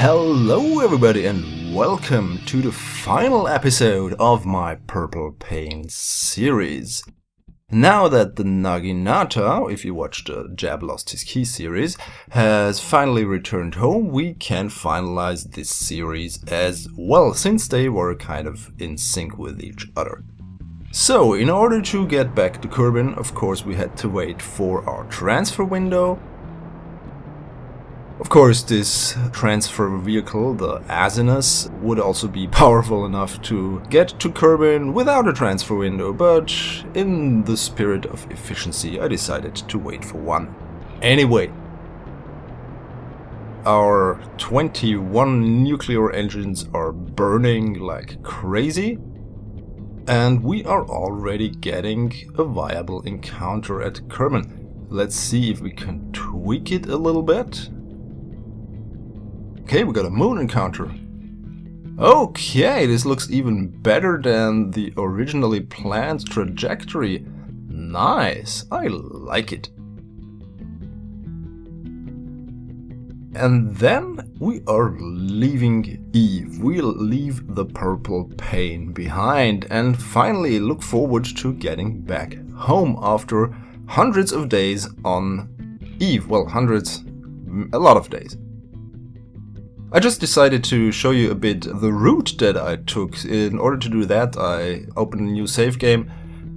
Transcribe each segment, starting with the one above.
Hello everybody and welcome to the final episode of my Purple Pain series. Now that the Naginata, if you watched the Jab Lost His Key series, has finally returned home, we can finalize this series as well, since they were kind of in sync with each other. So, in order to get back to Kerbin, of course we had to wait for our transfer window. Of course, this transfer vehicle, the Asinus, would also be powerful enough to get to Kerbin without a transfer window, but in the spirit of efficiency I decided to wait for one. Anyway, our 21 nuclear engines are burning like crazy, and we are already getting a viable encounter at Kerbin. Let's see if we can tweak it a little bit. Okay, we got a moon encounter. Okay, this looks even better than the originally planned trajectory. Nice, I like it. And then we are leaving Eve. We'll leave the Purple Pain behind and finally look forward to getting back home after hundreds of days on Eve. Well, hundreds, a lot of days. I just decided to show you a bit the route that I took. In order to do that, I opened a new save game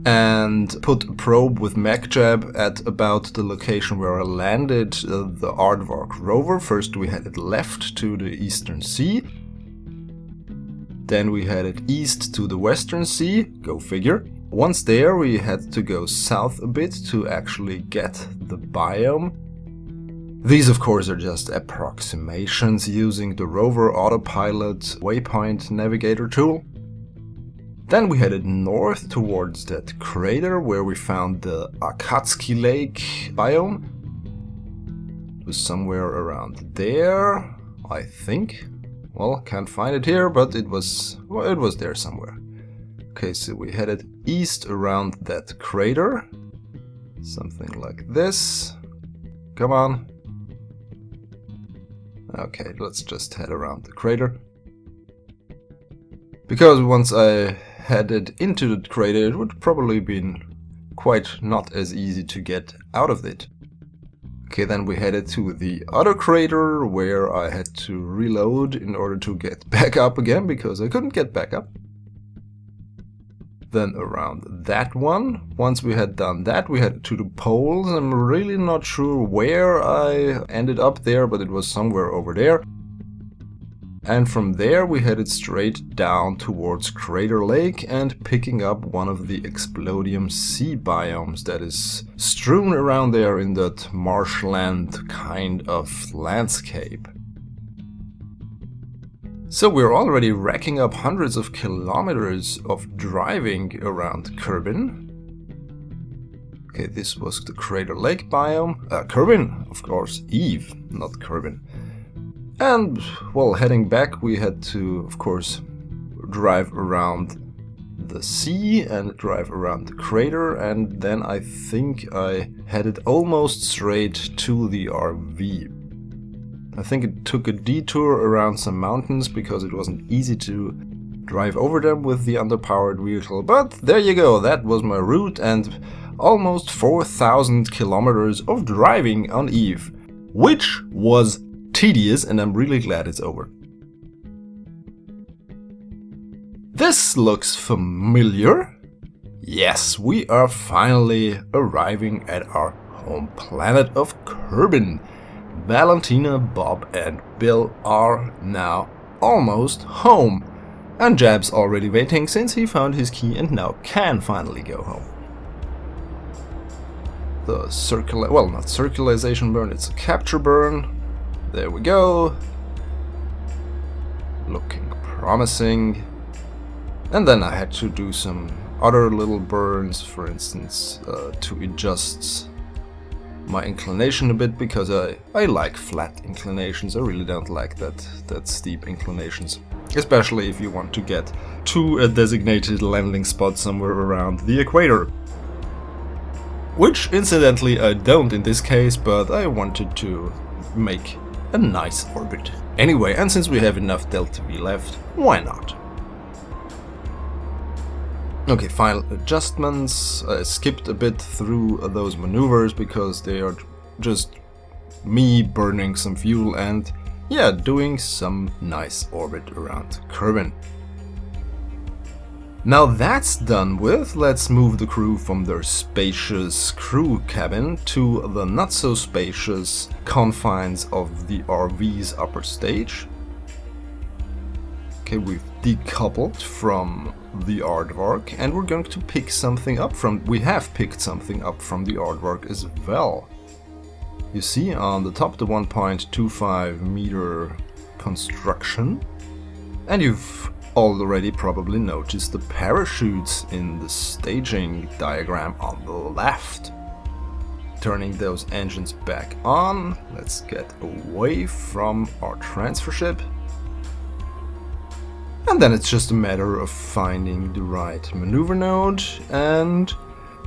and put a probe with MacJab at about the location where I landed the Aardvark rover. First we headed left to the Eastern Sea. Then we headed east to the Western Sea, go figure. Once there we had to go south a bit to actually get the biome. These of course are just approximations using the rover autopilot waypoint navigator tool. Then we headed north towards that crater where we found the Akatsuki Lake biome. It was somewhere around there, I think. Well, can't find it here, but it was there somewhere. Okay, so we headed east around that crater. Something like this. Come on. Okay, let's just head around the crater. Because once I headed into the crater, it would probably been quite not as easy to get out of it. Okay, then we headed to the other crater where I had to reload in order to get back up again, because I couldn't get back up. Then around that one. Once we had done that, we headed to the poles. I'm really not sure where I ended up there, but it was somewhere over there. And from there we headed straight down towards Crater Lake and picking up one of the Explodium sea biomes that is strewn around there in that marshland kind of landscape. So we're already racking up hundreds of kilometers of driving around Kerbin. Okay, this was the Crater Lake biome. Kerbin, of course, Eve, not Kerbin. And, well, heading back we had to, of course, drive around the sea and drive around the crater, and then I think I headed almost straight to the RV. I think it took a detour around some mountains because it wasn't easy to drive over them with the underpowered vehicle, but there you go, that was my route and almost 4,000 kilometers of driving on Eve, which was tedious and I'm really glad it's over. This looks familiar. Yes, we are finally arriving at our home planet of Kerbin. Valentina, Bob and Bill are now almost home. And Jab's already waiting since he found his key and now can finally go home. The not circularization burn, it's a capture burn. There we go. Looking promising. And then I had to do some other little burns, for instance, to adjust my inclination a bit, because I like flat inclinations. I really don't like that steep inclinations, especially if you want to get to a designated landing spot somewhere around the equator. Which incidentally I don't in this case, but I wanted to make a nice orbit. Anyway, and since we have enough delta V left, why not? Okay, final adjustments. I skipped a bit through those maneuvers because they are just me burning some fuel and, yeah, doing some nice orbit around Kerbin. Now that's done with, let's move the crew from their spacious crew cabin to the not so spacious confines of the RV's upper stage. Okay, we've decoupled from the aardvark and we're going to pick something up from, we have picked something up from the aardvark as well. You see on the top the 1.25 meter construction, and you've already probably noticed the parachutes in the staging diagram on the left. Turning those engines back on, let's get away from our transfer ship. And then it's just a matter of finding the right maneuver node, and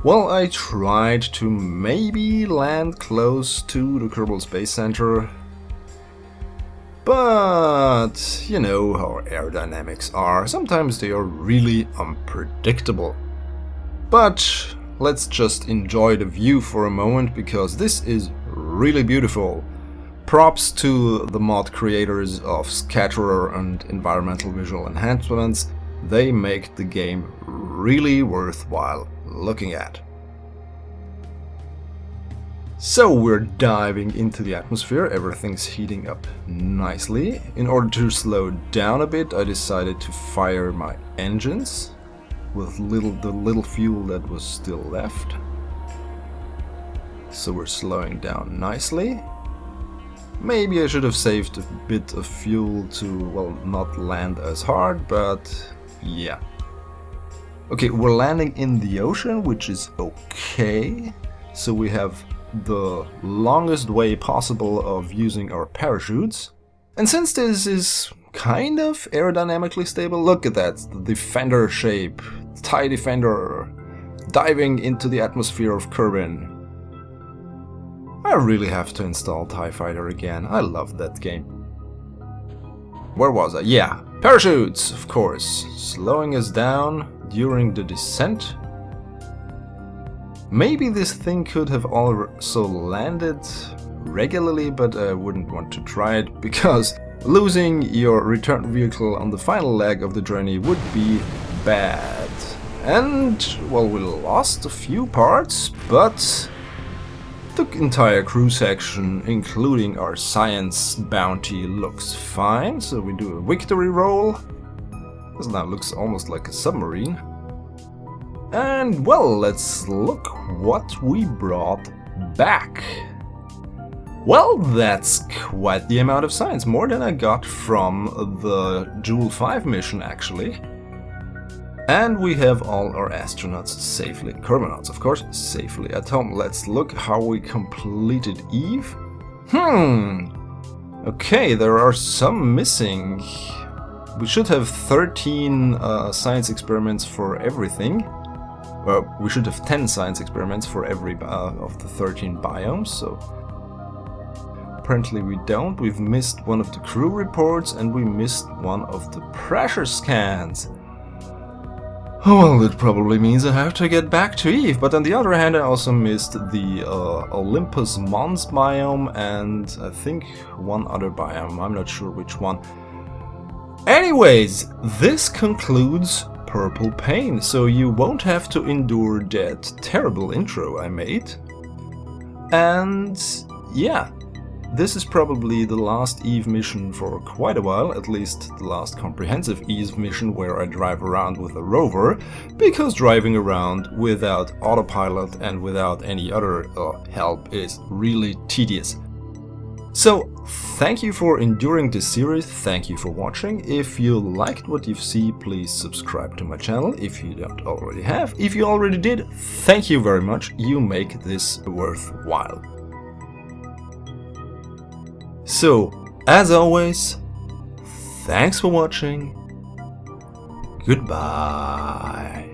well, I tried to maybe land close to the Kerbal Space Center, but you know how aerodynamics are, sometimes they are really unpredictable. But let's just enjoy the view for a moment, because this is really beautiful. Props to the mod creators of Scatterer and Environmental Visual Enhancements, they make the game really worthwhile looking at. So we're diving into the atmosphere, everything's heating up nicely. In order to slow down a bit, I decided to fire my engines with the little fuel that was still left. So we're slowing down nicely. Maybe I should have saved a bit of fuel to, well, not land as hard, but yeah. Okay, we're landing in the ocean, which is okay. So we have the longest way possible of using our parachutes. And since this is kind of aerodynamically stable, look at that, the Defender shape, TIE Defender, diving into the atmosphere of Kerbin. I really have to install TIE Fighter again, I love that game. Where was I? Yeah, parachutes, of course, slowing us down during the descent. Maybe this thing could have also landed regularly, but I wouldn't want to try it, because losing your return vehicle on the final leg of the journey would be bad. And, well, we lost a few parts, but the entire crew section, including our science bounty, looks fine, so we do a victory roll. This now looks almost like a submarine. And, well, let's look what we brought back. Well, that's quite the amount of science, more than I got from the Joule 5 mission, actually. And we have all our astronauts safely, Kerbinauts of course, safely at home. Let's look how we completed Eve. Okay, there are some missing. We should have 13 science experiments for everything. We should have 10 science experiments for every of the 13 biomes, so apparently we don't. We've missed one of the crew reports and we missed one of the pressure scans. Oh, well, that probably means I have to get back to Eve, but on the other hand I also missed the Olympus Mons biome and I think one other biome, I'm not sure which one. Anyways, this concludes Purple Pain, so you won't have to endure that terrible intro I made. And yeah, this is probably the last Eve mission for quite a while, at least the last comprehensive Eve mission where I drive around with a rover, because driving around without autopilot and without any other help is really tedious. So, thank you for enduring this series, thank you for watching. If you liked what you see, please subscribe to my channel if you don't already have. If you already did, thank you very much, you make this worthwhile. So, as always, thanks for watching, goodbye.